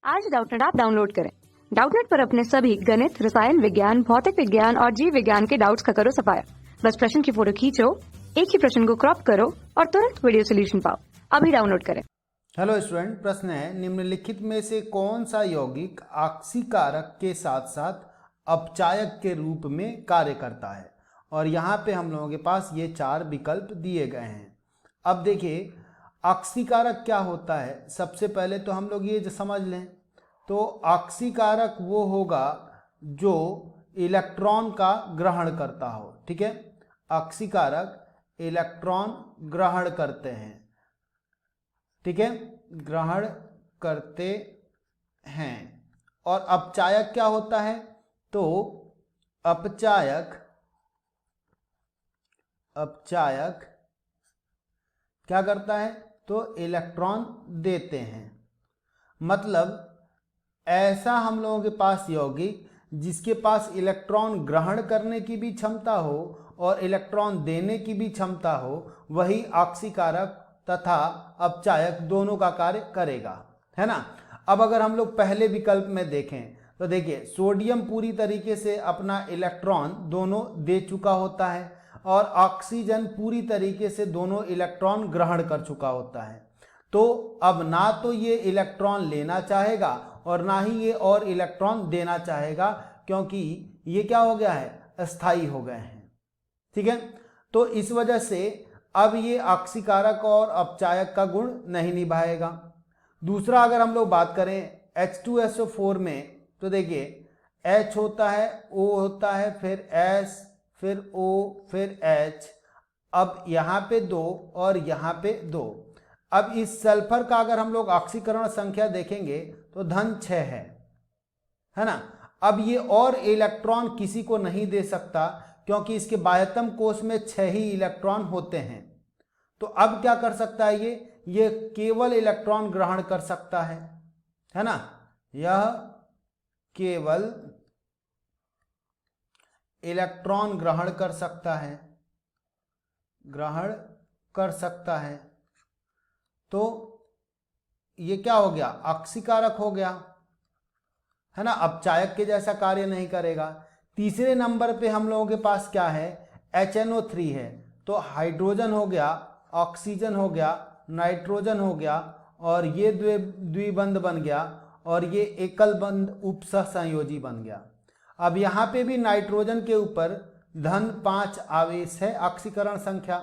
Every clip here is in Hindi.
आज डाउटनेट ऐप डाउनलोड करें। डाउटनेट पर अपने सभी गणित, रसायन विज्ञान, भौतिक विज्ञान और जीव विज्ञान के डाउट्स का करो सफाया। बस प्रश्न की फोटो खींचो, एक ही प्रश्न को क्रॉप करो और तुरंत वीडियो सोल्यूशन पाओ। अभी डाउनलोड करें। हेलो स्टूडेंट, प्रश्न है निम्नलिखित में से कौन सा यौगिक ऑक्सीकारक के साथ साथ अपचायक के रूप में कार्य करता है। और यहाँ पे हम लोगों के पास ये चार विकल्प दिए गए हैं। अब देखिए ऑक्सीकारक क्या होता है। सबसे पहले तो हम लोग ये जो समझ लें तो ऑक्सीकारक वो होगा जो इलेक्ट्रॉन का ग्रहण करता हो। ठीक है, ऑक्सीकारक इलेक्ट्रॉन ग्रहण करते हैं। ठीक है, ग्रहण करते हैं। और अपचायक क्या होता है, तो अपचायक क्या करता है, तो इलेक्ट्रॉन देते हैं। मतलब ऐसा हम लोगों के पास यौगिक जिसके पास इलेक्ट्रॉन ग्रहण करने की भी क्षमता हो और इलेक्ट्रॉन देने की भी क्षमता हो, वही ऑक्सीकारक तथा अपचायक दोनों का कार्य करेगा, है ना। अब अगर हम लोग पहले विकल्प में देखें तो देखिए सोडियम पूरी तरीके से अपना इलेक्ट्रॉन दोनों दे चुका होता है और ऑक्सीजन पूरी तरीके से दोनों इलेक्ट्रॉन ग्रहण कर चुका होता है। तो अब ना तो ये इलेक्ट्रॉन लेना चाहेगा और ना ही ये और इलेक्ट्रॉन देना चाहेगा, क्योंकि ये क्या हो गया है, अस्थाई हो गए हैं। ठीक है, तो इस वजह से अब ये ऑक्सीकारक और अपचायक का गुण नहीं निभाएगा। दूसरा अगर हम लोग बात करें H2SO4 में तो देखिए H होता है, O होता है, फिर S, फिर O, फिर H। अब यहाँ पे 2 और यहाँ पे 2। अब इस सल्फर का अगर हम लोग ऑक्सीकरण संख्या देखेंगे तो धन 6 है ना। अब ये और इलेक्ट्रॉन किसी को नहीं दे सकता क्योंकि इसके बाह्यतम कोश में 6 ही इलेक्ट्रॉन होते हैं। तो अब क्या कर सकता है, ये केवल इलेक्ट्रॉन ग्रहण कर सकता है ना। यह केवल इलेक्ट्रॉन ग्रहण कर सकता है। तो ये क्या हो गया, ऑक्सीकारक हो गया, है ना, अपचायक के जैसा कार्य नहीं करेगा। तीसरे नंबर पे हम लोगों के पास क्या है, HNO3 है। तो हाइड्रोजन हो गया, ऑक्सीजन हो गया, नाइट्रोजन हो गया और ये द्विबंध बन गया और ये एकल बंध उपसह संयोजी बन गया। अब यहाँ पे भी नाइट्रोजन के ऊपर धन 5 आवेश है ऑक्सीकरण संख्या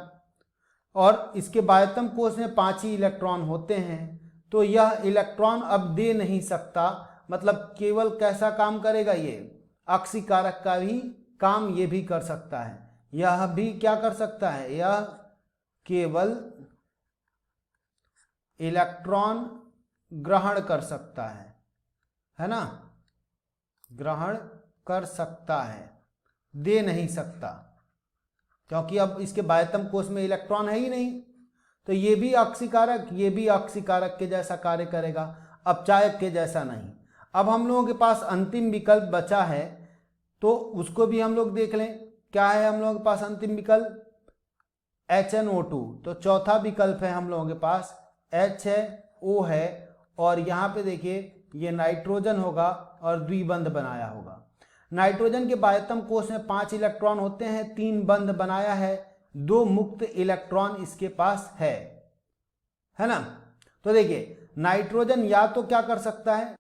और इसके बाह्यतम कोश में 5 ही इलेक्ट्रॉन होते हैं। तो यह इलेक्ट्रॉन अब दे नहीं सकता, मतलब केवल कैसा काम करेगा, ये ऑक्सीकारक का भी काम ये भी कर सकता है। यह भी क्या कर सकता है, यह केवल इलेक्ट्रॉन ग्रहण कर सकता है ना, ग्रहण कर सकता है, दे नहीं सकता, क्योंकि अब इसके बाह्यतम कोश में इलेक्ट्रॉन है ही नहीं। तो ये भी ऑक्सीकारक के जैसा कार्य करेगा, अपचायक के जैसा नहीं। अब हम लोगों के पास अंतिम विकल्प बचा है तो उसको भी हम लोग देख लें। क्या है हम लोगों के पास अंतिम विकल्प, HNO2। तो चौथा विकल्प है हम लोगों के पास, H है, O है और यहाँ पे देखिए ये नाइट्रोजन होगा और द्विबंध बनाया होगा। नाइट्रोजन के बाह्यतम कोश में 5 इलेक्ट्रॉन होते हैं, 3 बंध बनाया है, 2 मुक्त इलेक्ट्रॉन इसके पास है ना। तो देखिए नाइट्रोजन या तो क्या कर सकता है,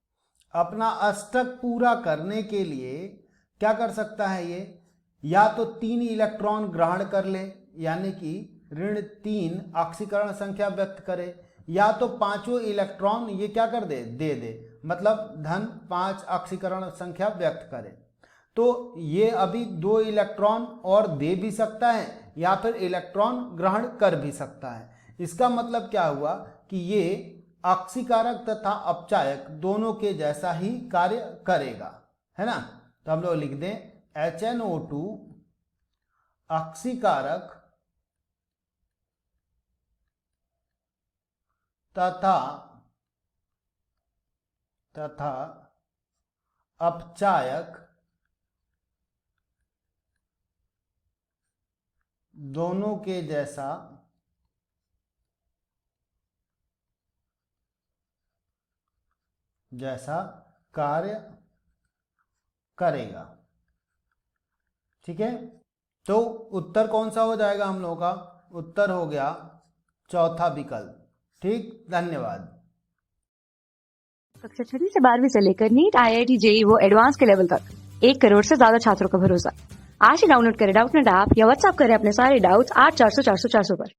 अपना अष्टक पूरा करने के लिए क्या कर सकता है, ये या तो 3 इलेक्ट्रॉन ग्रहण कर ले यानी कि ऋण 3 ऑक्सीकरण संख्या व्यक्त करे, या तो 5 इलेक्ट्रॉन ये क्या कर दे, मतलब धन 5 ऑक्सीकरण संख्या व्यक्त करे। तो ये अभी 2 इलेक्ट्रॉन और दे भी सकता है या फिर इलेक्ट्रॉन ग्रहण कर भी सकता है। इसका मतलब क्या हुआ कि ये ऑक्सीकारक तथा अपचायक दोनों के जैसा ही कार्य करेगा, है ना। तो हम लोग लिख दें HNO2 ऑक्सीकारक तथा अपचायक दोनों के जैसा जैसा कार्य करेगा। ठीक है, तो उत्तर कौन सा हो जाएगा हम लोगों का? उत्तर हो गया चौथा विकल्प। ठीक, धन्यवाद। कक्षा 6वीं से 12वीं से लेकर नीट, IIT, JEE वो एडवांस के लेवल तक 1 करोड़ से ज्यादा छात्रों का भरोसा। आज ही डाउनलोड करें डाउटनेट ऐप या व्हाट्सएप करें अपने सारे डाउट्स 8400 400 400 पर।